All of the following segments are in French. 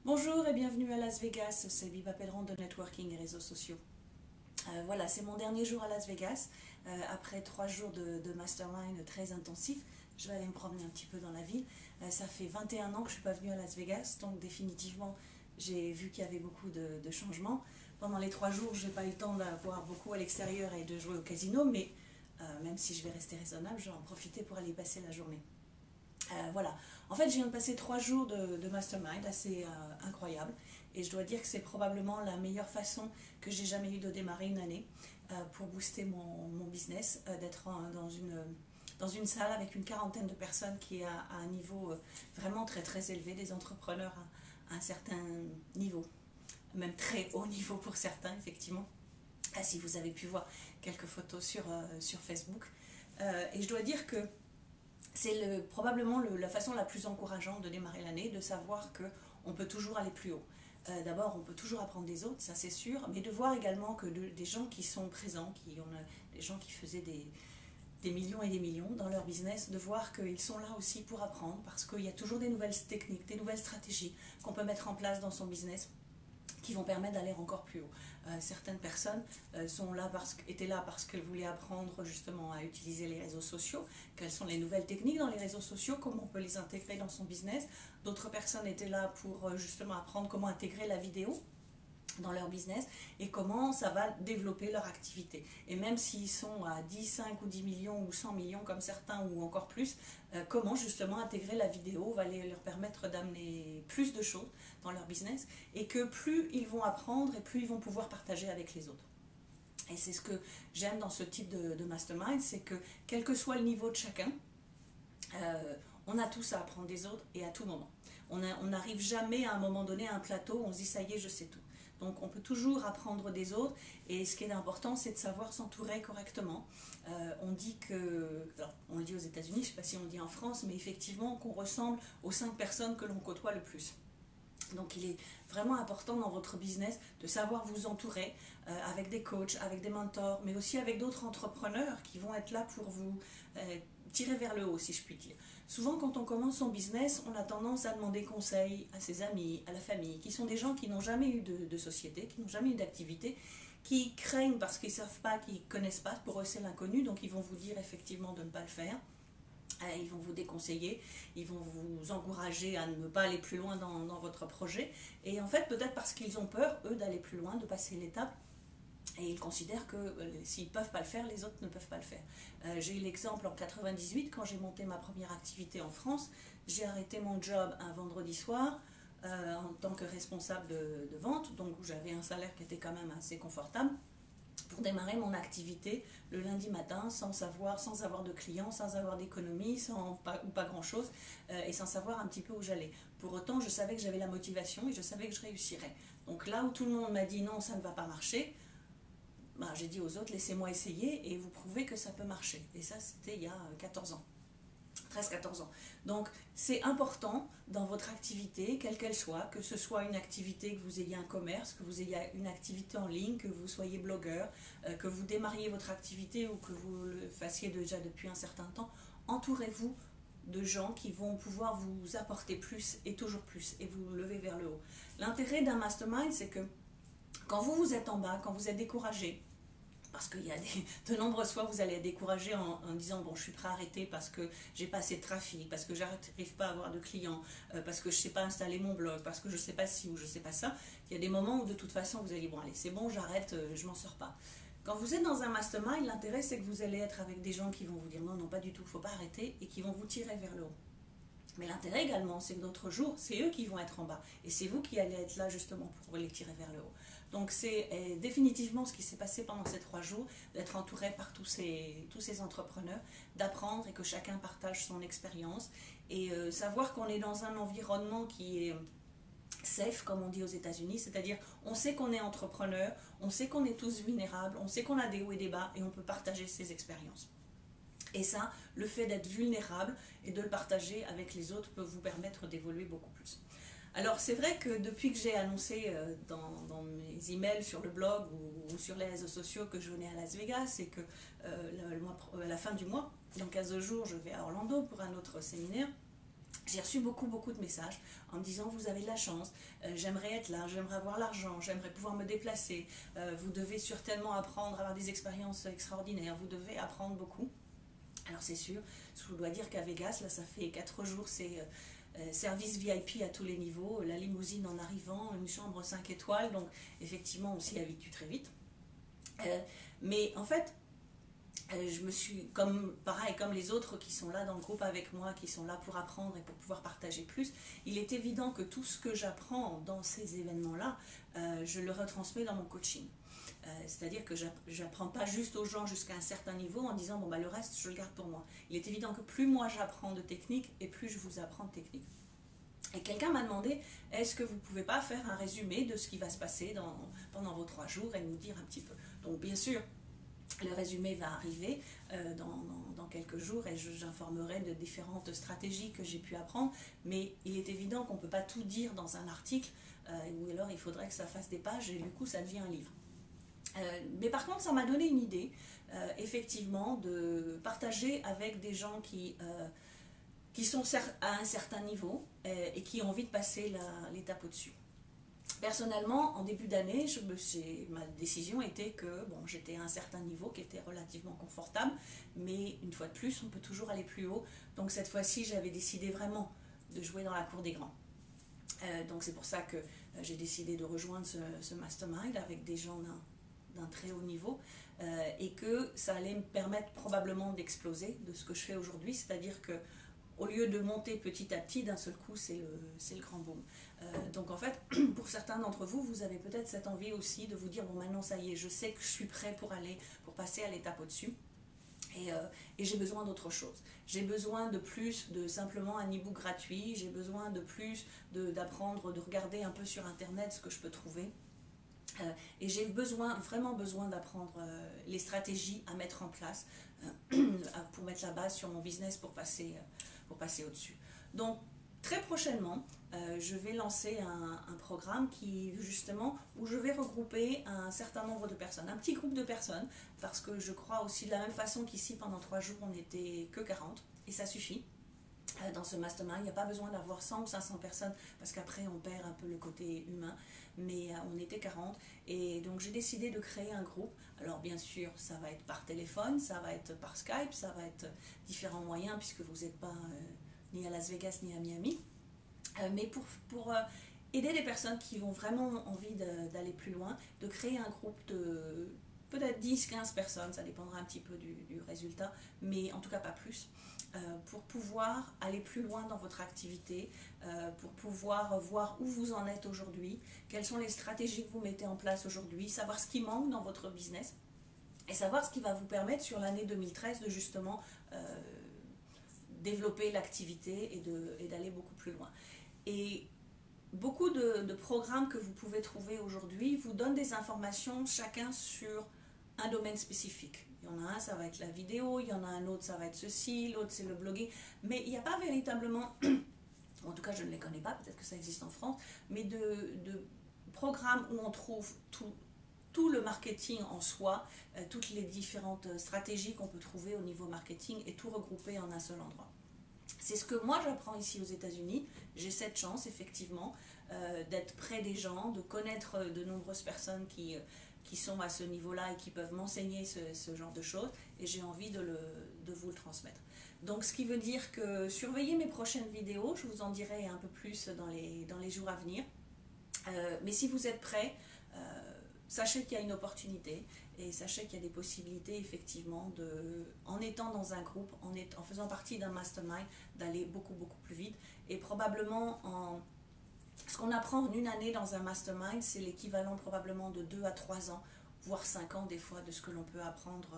Bonjour et bienvenue à Las Vegas, c'est Biba Pelleran de Networking et réseaux sociaux. Voilà, c'est mon dernier jour à Las Vegas. Après 3 jours de mastermind très intensif, je vais aller me promener un petit peu dans la ville. Ça fait 21 ans que je ne suis pas venue à Las Vegas, donc définitivement j'ai vu qu'il y avait beaucoup de changements. Pendant les 3 jours, je n'ai pas eu le temps d'avoir beaucoup à l'extérieur et de jouer au casino, mais même si je vais rester raisonnable, je vais en profiter pour aller passer la journée. Voilà. En fait, je viens de passer 3 jours de mastermind assez incroyable. Et je dois dire que c'est probablement la meilleure façon que j'ai jamais eu de démarrer une année pour booster mon business, d'être dans une salle avec une quarantaine de personnes qui est à un niveau vraiment très très élevé, des entrepreneurs à un certain niveau, même très haut niveau pour certains, effectivement. Ah, si vous avez pu voir quelques photos sur Facebook. Et je dois dire que c'est probablement la façon la plus encourageante de démarrer l'année, de savoir qu'on peut toujours aller plus haut. D'abord, on peut toujours apprendre des autres, ça c'est sûr, mais de voir également que des gens qui sont présents, des gens qui faisaient des millions et des millions dans leur business, de voir qu'ils sont là aussi pour apprendre, parce qu'il y a toujours des nouvelles techniques, des nouvelles stratégies qu'on peut mettre en place dans son business qui vont permettre d'aller encore plus haut. Certaines personnes étaient là parce qu'elles voulaient apprendre justement à utiliser les réseaux sociaux, quelles sont les nouvelles techniques dans les réseaux sociaux, comment on peut les intégrer dans son business. D'autres personnes étaient là pour justement apprendre comment intégrer la vidéo dans leur business et comment ça va développer leur activité. Et même s'ils sont à 10, 5 ou 10 millions ou 100 millions comme certains ou encore plus, comment justement intégrer la vidéo va leur permettre d'amener plus de choses dans leur business et que plus ils vont apprendre et plus ils vont pouvoir partager avec les autres. Et c'est ce que j'aime dans ce type de mastermind, c'est que quel que soit le niveau de chacun, on a tous à apprendre des autres et à tout moment. On n'arrive jamais à un moment donné à un plateau où on se dit ça y est, je sais tout. Donc on peut toujours apprendre des autres et ce qui est important, c'est de savoir s'entourer correctement. On dit que, alors, on le dit aux États-Unis, je ne sais pas si on le dit en France, mais effectivement qu'on ressemble aux 5 personnes que l'on côtoie le plus. Donc il est vraiment important dans votre business de savoir vous entourer avec des coachs, avec des mentors, mais aussi avec d'autres entrepreneurs qui vont être là pour vous tirer vers le haut, si je puis dire. Souvent, quand on commence son business, on a tendance à demander conseil à ses amis, à la famille, qui sont des gens qui n'ont jamais eu de société, qui n'ont jamais eu d'activité, qui craignent parce qu'ils ne savent pas, qu'ils ne connaissent pas. Pour eux, c'est l'inconnu, donc ils vont vous dire effectivement de ne pas le faire. Ils vont vous déconseiller, ils vont vous encourager à ne pas aller plus loin dans votre projet. Et en fait, peut-être parce qu'ils ont peur, eux, d'aller plus loin, de passer l'étape, et ils considèrent que s'ils ne peuvent pas le faire, les autres ne peuvent pas le faire. J'ai eu l'exemple en 98, quand j'ai monté ma première activité en France. J'ai arrêté mon job un vendredi soir en tant que responsable de vente, donc j'avais un salaire qui était quand même assez confortable, pour démarrer mon activité le lundi matin sans avoir de clients, sans avoir d'économie, pas grand chose, et sans savoir un petit peu où j'allais. Pour autant, je savais que j'avais la motivation et je savais que je réussirais. Donc là où tout le monde m'a dit non, ça ne va pas marcher, ben, j'ai dit aux autres, laissez-moi essayer et vous prouvez que ça peut marcher. Et ça, c'était il y a 14 ans. 13-14 ans. Donc c'est important dans votre activité, quelle qu'elle soit, que ce soit une activité, que vous ayez un commerce, que vous ayez une activité en ligne, que vous soyez blogueur, que vous démarriez votre activité ou que vous le fassiez déjà depuis un certain temps, entourez-vous de gens qui vont pouvoir vous apporter plus et toujours plus et vous lever vers le haut. L'intérêt d'un mastermind, c'est que quand vous êtes en bas, quand vous êtes découragé, parce qu'il y a de nombreuses fois vous allez être découragé en disant bon je suis prêt à arrêter parce que j'ai pas assez de trafic, parce que j'arrive pas à avoir de clients, parce que je sais pas installer mon blog, parce que je sais pas ci ou je sais pas ça. Il y a des moments où de toute façon vous allez bon allez c'est bon j'arrête, je m'en sors pas. Quand vous êtes dans un mastermind, l'intérêt c'est que vous allez être avec des gens qui vont vous dire non non pas du tout, faut pas arrêter et qui vont vous tirer vers le haut. Mais l'intérêt également, c'est que d'autres jours, c'est eux qui vont être en bas. Et c'est vous qui allez être là justement pour les tirer vers le haut. Donc c'est définitivement ce qui s'est passé pendant ces 3 jours, d'être entouré par tous ces entrepreneurs, d'apprendre et que chacun partage son expérience. Et savoir qu'on est dans un environnement qui est safe, comme on dit aux États-Unis, c'est-à-dire on sait qu'on est entrepreneur, on sait qu'on est tous vulnérables, on sait qu'on a des hauts et des bas et on peut partager ses expériences. Et ça, le fait d'être vulnérable et de le partager avec les autres peut vous permettre d'évoluer beaucoup plus. Alors c'est vrai que depuis que j'ai annoncé dans mes emails sur le blog ou sur les réseaux sociaux que je venais à Las Vegas et que à la fin du mois, dans 15 jours, je vais à Orlando pour un autre séminaire, J'ai reçu beaucoup de messages en me disant vous avez de la chance, j'aimerais être là, j'aimerais avoir l'argent, j'aimerais pouvoir me déplacer, vous devez certainement apprendre, avoir des expériences extraordinaires, vous devez apprendre beaucoup. Alors c'est sûr, je vous dois dire qu'à Vegas, là ça fait 4 jours, c'est service VIP à tous les niveaux, la limousine en arrivant, une chambre 5 étoiles, donc effectivement on s'y habitue très vite. Mais en fait, je me suis, pareil, comme les autres qui sont là dans le groupe avec moi, qui sont là pour apprendre et pour pouvoir partager plus, il est évident que tout ce que j'apprends dans ces événements-là, je le retransmets dans mon coaching. C'est-à-dire que j'apprends pas juste aux gens jusqu'à un certain niveau en disant bon bah le reste je le garde pour moi. Il est évident que plus moi j'apprends de technique et plus je vous apprends de technique. Et quelqu'un m'a demandé est-ce que vous pouvez pas faire un résumé de ce qui va se passer pendant vos 3 jours et nous dire un petit peu. Donc bien sûr, le résumé va arriver dans quelques jours et j'informerai de différentes stratégies que j'ai pu apprendre, mais il est évident qu'on ne peut pas tout dire dans un article, ou alors il faudrait que ça fasse des pages et du coup ça devient un livre. Mais par contre ça m'a donné une idée, effectivement, de partager avec des gens qui sont à un certain niveau et qui ont envie de passer l'étape au-dessus. Personnellement, en début d'année, ma décision était que bon, j'étais à un certain niveau qui était relativement confortable, mais une fois de plus, on peut toujours aller plus haut. Donc cette fois-ci, j'avais décidé vraiment de jouer dans la cour des grands. Donc c'est pour ça que j'ai décidé de rejoindre ce mastermind avec des gens d'un très haut niveau et que ça allait me permettre probablement d'exploser de ce que je fais aujourd'hui, c'est-à-dire que au lieu de monter petit à petit, d'un seul coup, c'est le grand boom. Donc en fait, pour certains d'entre vous, vous avez peut-être cette envie aussi de vous dire, bon maintenant ça y est, je sais que je suis prêt pour passer à l'étape au-dessus. Et j'ai besoin d'autre chose. J'ai besoin de plus de simplement un e-book gratuit, j'ai besoin de plus d'apprendre, de regarder un peu sur Internet ce que je peux trouver. Et j'ai vraiment besoin d'apprendre les stratégies à mettre en place pour mettre la base sur mon business pour passer au-dessus. Donc très prochainement, je vais lancer un programme où je vais regrouper un certain nombre de personnes, un petit groupe de personnes, parce que je crois aussi de la même façon qu'ici pendant 3 jours on n'était que 40 et ça suffit. Dans ce mastermind, il n'y a pas besoin d'avoir 100 ou 500 personnes parce qu'après on perd un peu le côté humain, mais on était 40 et donc j'ai décidé de créer un groupe. Alors bien sûr ça va être par téléphone, ça va être par Skype, ça va être différents moyens puisque vous n'êtes pas ni à Las Vegas ni à Miami, mais pour aider les personnes qui ont vraiment envie d'aller plus loin, de créer un groupe de peut-être 10-15 personnes, ça dépendra un petit peu du résultat, mais en tout cas pas plus. Pour pouvoir aller plus loin dans votre activité, pour pouvoir voir où vous en êtes aujourd'hui, quelles sont les stratégies que vous mettez en place aujourd'hui, savoir ce qui manque dans votre business et savoir ce qui va vous permettre sur l'année 2013 de justement développer l'activité et d'aller beaucoup plus loin. Et beaucoup de programmes que vous pouvez trouver aujourd'hui vous donnent des informations chacun sur un domaine spécifique. Il y en a un, ça va être la vidéo, il y en a un autre, ça va être ceci, l'autre c'est le blogging, mais il n'y a pas véritablement, en tout cas je ne les connais pas, peut-être que ça existe en France, mais de programmes où on trouve tout le marketing en soi, toutes les différentes stratégies qu'on peut trouver au niveau marketing et tout regroupé en un seul endroit. C'est ce que moi j'apprends ici aux États-Unis. J'ai cette chance effectivement d'être près des gens, de connaître de nombreuses personnes qui sont à ce niveau-là et qui peuvent m'enseigner ce genre de choses et j'ai envie de vous le transmettre. Donc ce qui veut dire que surveillez mes prochaines vidéos, je vous en dirai un peu plus dans les jours à venir. Mais si vous êtes prêts, sachez qu'il y a une opportunité et sachez qu'il y a des possibilités effectivement en étant dans un groupe, en faisant partie d'un mastermind, d'aller beaucoup plus vite et probablement ce qu'on apprend en une année dans un mastermind, c'est l'équivalent probablement de 2 à 3 ans, voire 5 ans des fois de ce que l'on peut apprendre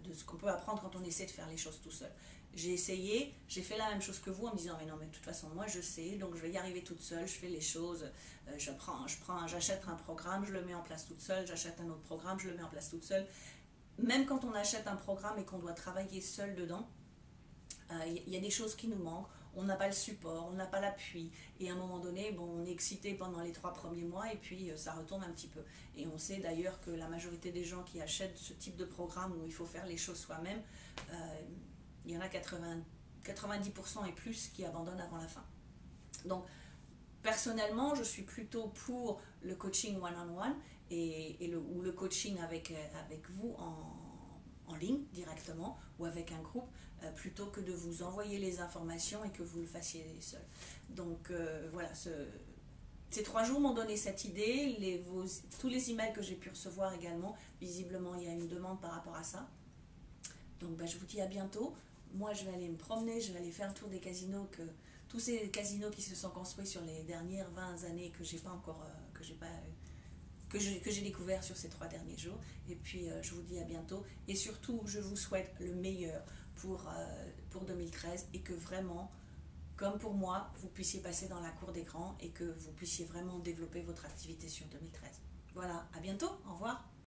de ce qu'on peut apprendre quand on essaie de faire les choses tout seul. J'ai essayé, j'ai fait la même chose que vous en me disant mais non mais de toute façon moi je sais donc je vais y arriver toute seule, je fais les choses, j'achète un programme, je le mets en place toute seule, j'achète un autre programme, je le mets en place toute seule. Même quand on achète un programme et qu'on doit travailler seul dedans, y a des choses qui nous manquent. On n'a pas le support, on n'a pas l'appui et à un moment donné, bon, on est excité pendant les 3 premiers mois et puis ça retombe un petit peu. Et on sait d'ailleurs que la majorité des gens qui achètent ce type de programme où il faut faire les choses soi-même, il y en a 90% 90% et plus qui abandonnent avant la fin. Donc, personnellement, je suis plutôt pour le coaching one-on-one ou le coaching avec vous en ligne directement ou avec un groupe, plutôt que de vous envoyer les informations et que vous le fassiez seul. Donc voilà, ces 3 jours m'ont donné cette idée, tous les emails que j'ai pu recevoir également, visiblement il y a une demande par rapport à ça. Donc je vous dis à bientôt. Moi je vais aller me promener, je vais aller faire le tour des casinos, tous ces casinos qui se sont construits sur les dernières 20 années que j'ai pas encore, que j'ai découvert sur ces 3 derniers jours. Et puis je vous dis à bientôt. Et surtout, je vous souhaite le meilleur pour 2013 et que vraiment, comme pour moi, vous puissiez passer dans la cour des grands et que vous puissiez vraiment développer votre activité sur 2013. Voilà, à bientôt, au revoir.